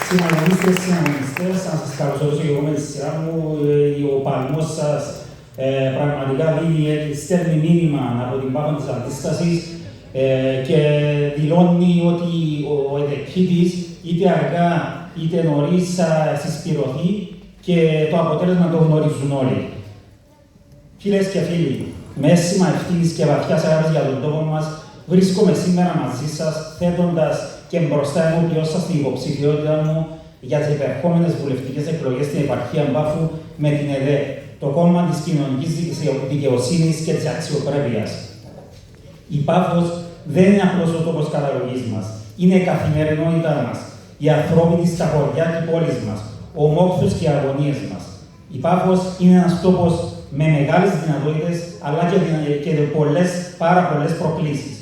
Συναγωνίστες, συναγωνιστές, να σας καλωσορίσω και εγώ με τη σειρά μου. Ο παλμός σας πραγματικά στέλνει μήνυμα από την Πάφο της Αντίστασης και δηλώνει ότι ο ΕΔΕΚΙΤΙΣ είτε αργά είτε νωρίς θα συσπηρωθεί και το αποτέλεσμα το γνωρίζουν όλοι. Φίλες και φίλοι, με αίσθημα ευθύνης και βαθιάς αγάπης για τον τόπο μας, βρίσκομαι σήμερα μαζί σας, θέτοντας και μπροστά ενώπιον σας την υποψηφιότητα μου για τις επερχόμενες βουλευτικές εκλογές στην επαρχία Πάφου με την ΕΔΕ, το κόμμα της κοινωνικής δικαιοσύνης και της αξιοπρέπειας. Η Πάφος δεν είναι απλώς ο τόπος καταγωγής μας, είναι η καθημερινότητά μας, οι ανθρώπινοι στα χωριά και πόλεις μας, ο μόχθος και οι αγωνίες μας. Η Πάφος είναι ένας τόπος με μεγάλες δυνατότητες, αλλά και πάρα πολλές προκλήσεις.